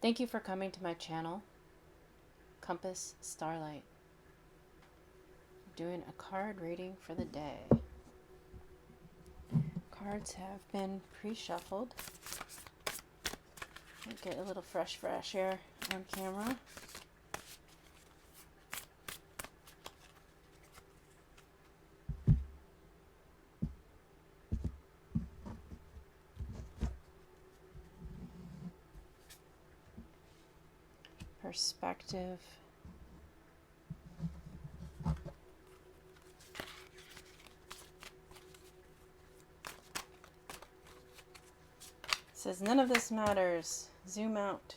Thank you for coming to my channel, Compass Starlight. I'm doing a card reading for the day. Cards have been pre-shuffled. Get a little fresh air on camera. Perspective. It says none of this matters. Zoom out.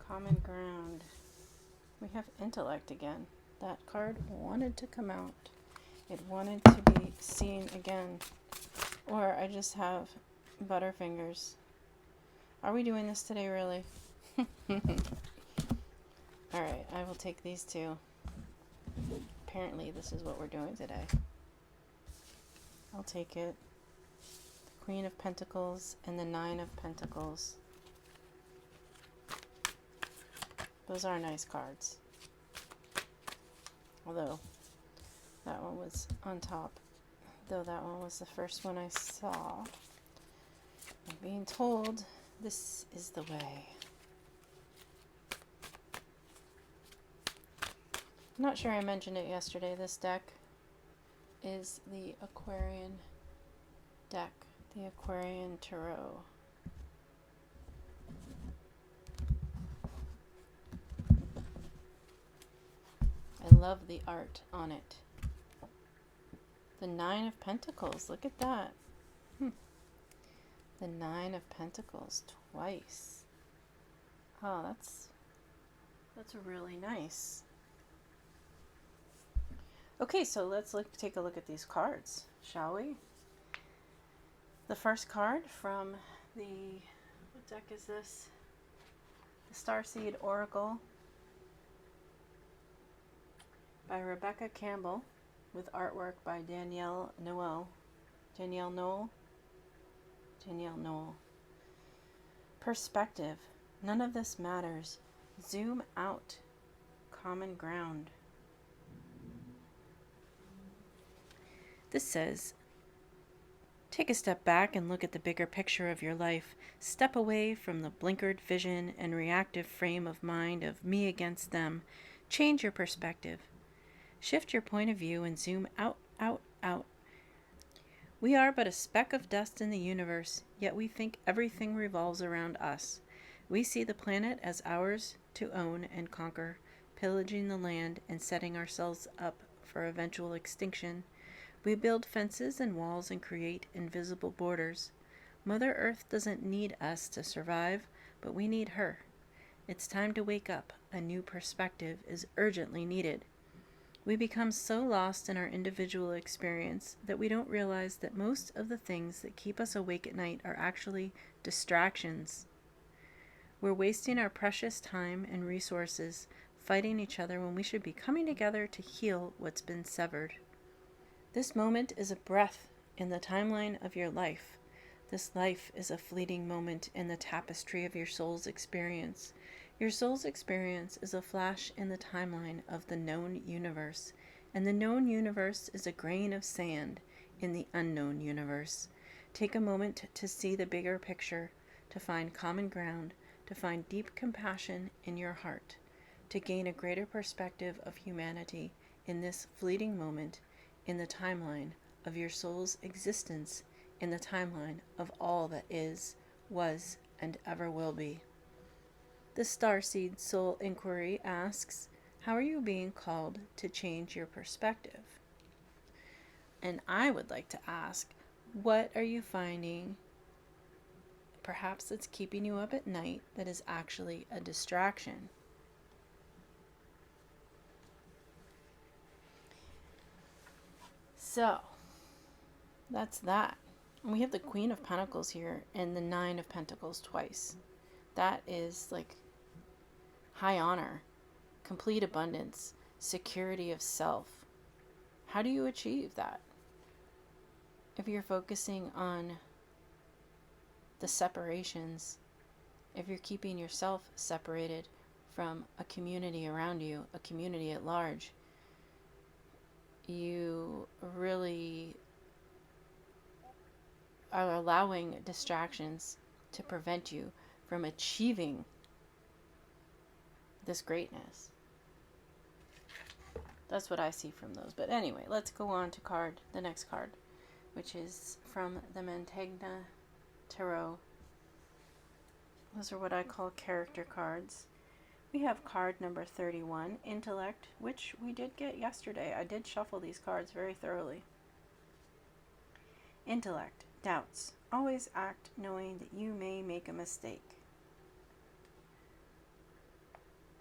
Common ground. We have intellect again. That card wanted to come out. It wanted to be seen again. Or I just have butterfingers. Are we doing this today, really? Alright, I will take these two. Apparently this is what we're doing today. I'll take it. The Queen of Pentacles and the Nine of Pentacles. Those are nice cards. Although, that one was on top. Though that one was the first one I saw. I'm being told this is the way. I'm not sure I mentioned it yesterday. This deck is the Aquarian deck, the Aquarian Tarot. I love the art on it. The Nine of Pentacles, look at that. The Nine of Pentacles twice. Oh, that's really nice. Okay, so let's take a look at these cards, shall we? The first card from what deck is this? The Starseed Oracle by Rebecca Campbell with artwork by Danielle Noel. Perspective. None of this matters. Zoom out. Common ground. This says, take a step back and look at the bigger picture of your life. Step away from the blinkered vision and reactive frame of mind of me against them. Change your perspective. Shift your point of view and zoom out, out, out. We are but a speck of dust in the universe, yet we think everything revolves around us. We see the planet as ours to own and conquer, pillaging the land and setting ourselves up for eventual extinction. We build fences and walls and create invisible borders. Mother Earth doesn't need us to survive, but we need her. It's time to wake up. A new perspective is urgently needed. We become so lost in our individual experience that we don't realize that most of the things that keep us awake at night are actually distractions. We're wasting our precious time and resources fighting each other when we should be coming together to heal what's been severed. This moment is a breath in the timeline of your life. This life is a fleeting moment in the tapestry of your soul's experience. Your soul's experience is a flash in the timeline of the known universe, and the known universe is a grain of sand in the unknown universe. Take a moment to see the bigger picture, to find common ground, to find deep compassion in your heart, to gain a greater perspective of humanity in this fleeting moment in the timeline of your soul's existence, in the timeline of all that is, was, and ever will be. The Starseed Soul Inquiry asks, how are you being called to change your perspective? And I would like to ask, what are you finding perhaps that's keeping you up at night that is actually a distraction? So, that's that. And we have the Queen of Pentacles here and the Nine of Pentacles twice. That is like high honor, complete abundance, security of self. How do you achieve that? If you're focusing on the separations if you're keeping yourself separated from a community around you, a community at large, you really are allowing distractions to prevent you from achieving this greatness. That's what I see from those. But anyway, let's go on to the next card, which is from the Mantegna Tarot. Those are what I call character cards. We have card number 31, Intellect, which we did get yesterday. I did shuffle these cards very thoroughly. Intellect, doubts. Always act knowing that you may make a mistake.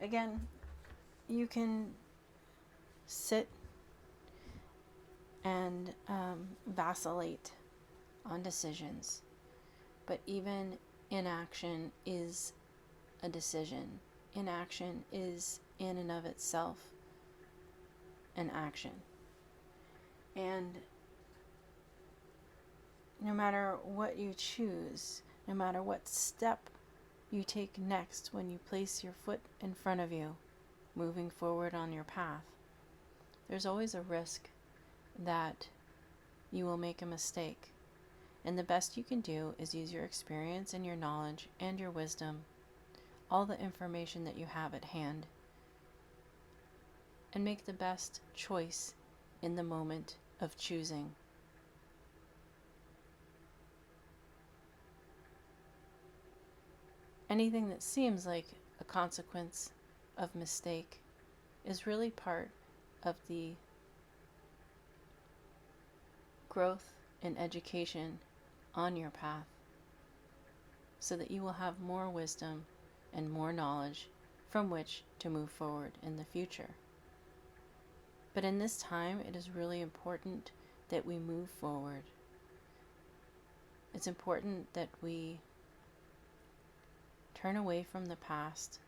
Again, you can sit and vacillate on decisions, but even inaction is a decision. Inaction is in and of itself an action. And no matter what you choose, no matter what step you take next when you place your foot in front of you, moving forward on your path, there's always a risk that you will make a mistake. And the best you can do is use your experience and your knowledge and your wisdom, all the information that you have at hand, and make the best choice in the moment of choosing. Anything that seems like a consequence of mistake is really part of the growth and education on your path, so that you will have more wisdom and more knowledge from which to move forward in the future. But in this time, it is really important that we move forward. It's important that we turn away from the past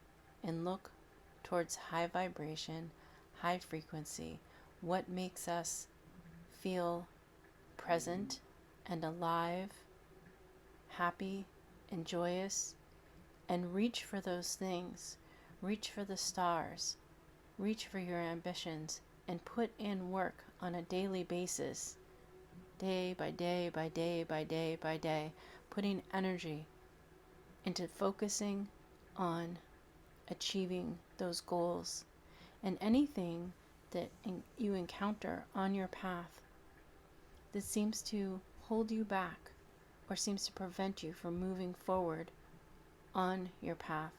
and look towards high vibration, high frequency, what makes us feel present and alive, happy and joyous, and reach for those things. Reach for the stars. Reach for your ambitions and put in work on a daily basis, day by day by day by day by day, putting energy into focusing on achieving those goals. And anything that you encounter on your path that seems to hold you back or seems to prevent you from moving forward on your path,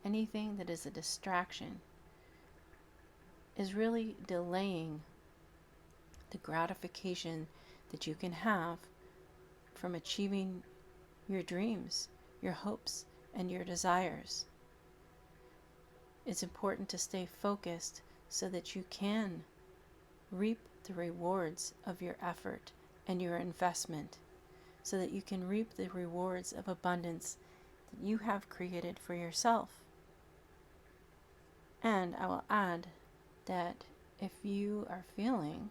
anything that is a distraction, is really delaying the gratification that you can have from achieving your dreams, your hopes, and your desires. It's important to stay focused so that you can reap the rewards of your effort and your investment, so that you can reap the rewards of abundance that you have created for yourself. And I will add that if you are feeling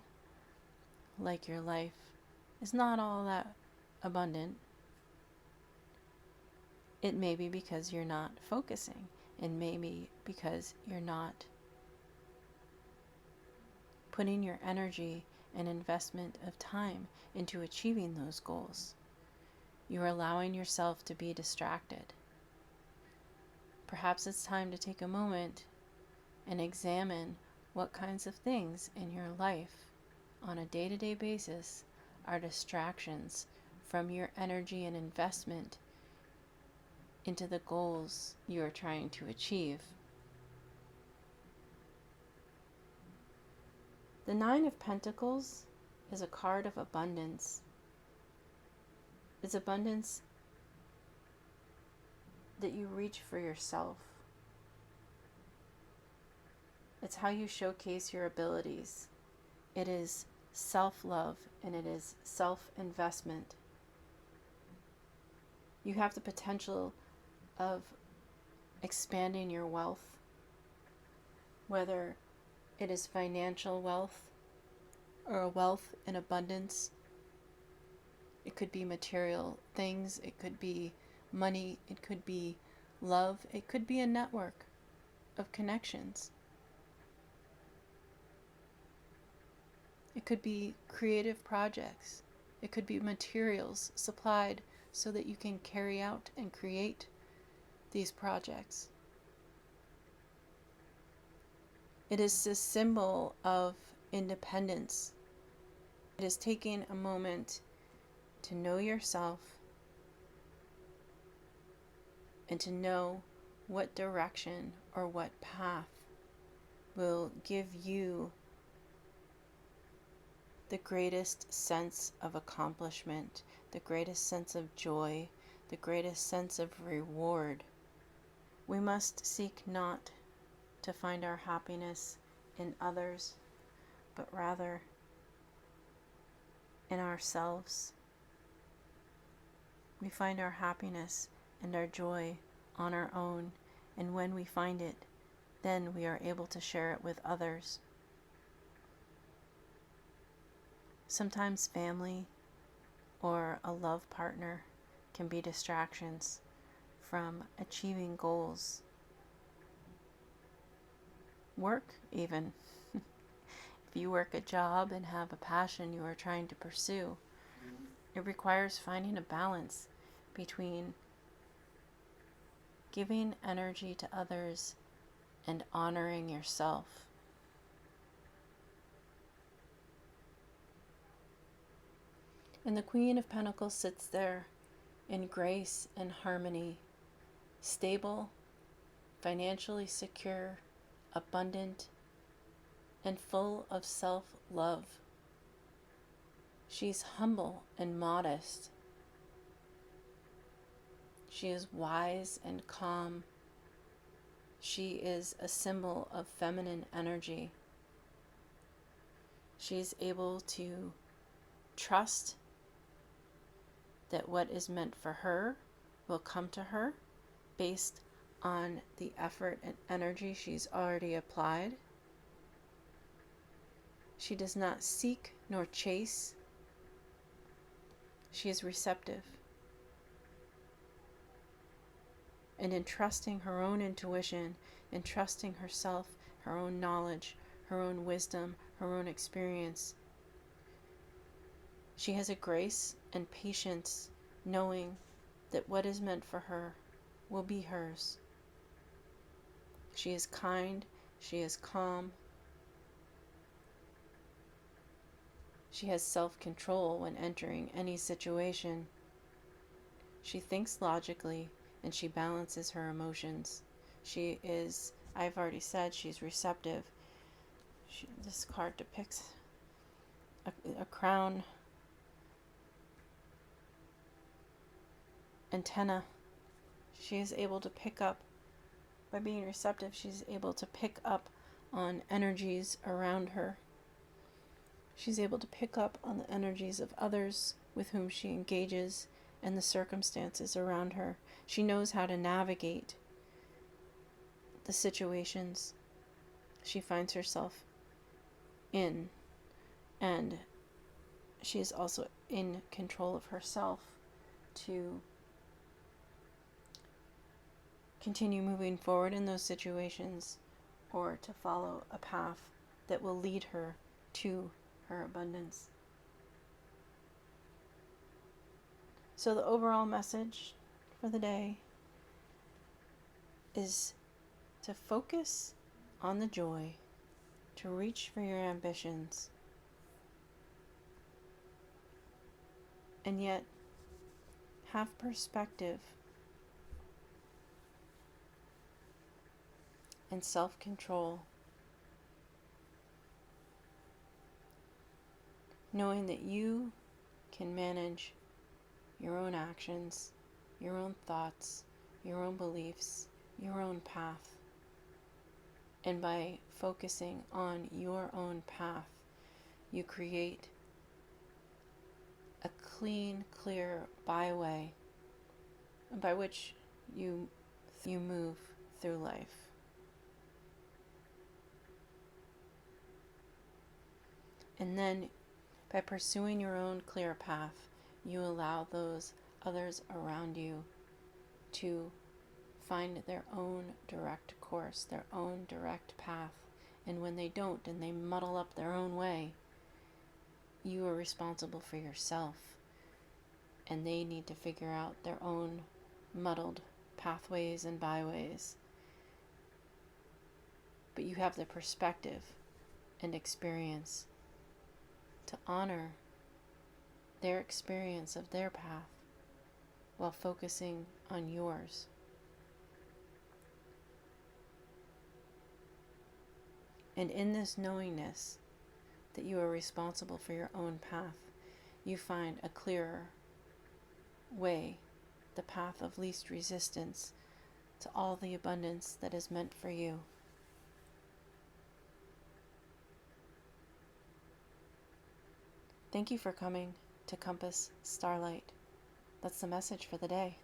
like your life is not all that abundant, it may be because you're not focusing. It may be because you're not putting your energy and investment of time into achieving those goals. You're allowing yourself to be distracted. Perhaps it's time to take a moment and examine what kinds of things in your life on a day-to-day basis are distractions from your energy and investment into the goals you are trying to achieve. The Nine of Pentacles is a card of abundance. It's abundance that you reach for yourself. It's how you showcase your abilities. It is self-love and it is self-investment. You have the potential of expanding your wealth, whether it is financial wealth or a wealth in abundance. It could be material things, it could be money, it could be Love, it could be a network of connections. It could be creative projects. It could be materials supplied so that you can carry out and create these projects. It is a symbol of independence. It is taking a moment to know yourself and to know what direction or what path will give you the greatest sense of accomplishment, the greatest sense of joy, the greatest sense of reward. We must seek not to find our happiness in others, but rather in ourselves. We find our happiness and our joy on our own, and when we find it, then we are able to share it with others. Sometimes family or a love partner can be distractions from achieving goals. Work, even. If you work a job and have a passion you are trying to pursue, it requires finding a balance between giving energy to others and honoring yourself. And the Queen of Pentacles sits there in grace and harmony, stable, financially secure, abundant, and full of self-love. She's humble and modest. She is wise and calm. She is a symbol of feminine energy. She is able to trust that what is meant for her will come to her based on the effort and energy she's already applied. She does not seek nor chase. She is receptive. And in trusting her own intuition, in trusting herself, her own knowledge, her own wisdom, her own experience, she has a grace and patience, knowing that what is meant for her will be hers. She is kind, she is calm. She has self-control when entering any situation. She thinks logically and she balances her emotions. She is, I've already said, she's receptive. This card depicts a crown antenna. She is able to pick up, by being receptive, she's able to pick up on energies around her. She's able to pick up on the energies of others with whom she engages and the circumstances around her. She knows how to navigate the situations she finds herself in, and she is also in control of herself to continue moving forward in those situations or to follow a path that will lead her to her abundance. So the overall message for the day is to focus on the joy, to reach for your ambitions, and yet have perspective and self-control, knowing that you can manage your own actions, your own thoughts, your own beliefs, your own path. And by focusing on your own path, you create a clean, clear byway by which you move through life. And then, by pursuing your own clear path, you allow those others around you to find their own direct course, their own direct path. And when they don't and they muddle up their own way, you are responsible for yourself. And they need to figure out their own muddled pathways and byways. But you have the perspective and experience to honor their experience of their path while focusing on yours. And in this knowingness that you are responsible for your own path, you find a clearer way, the path of least resistance to all the abundance that is meant for you. Thank you for coming to Compass Starlight. That's the message for the day.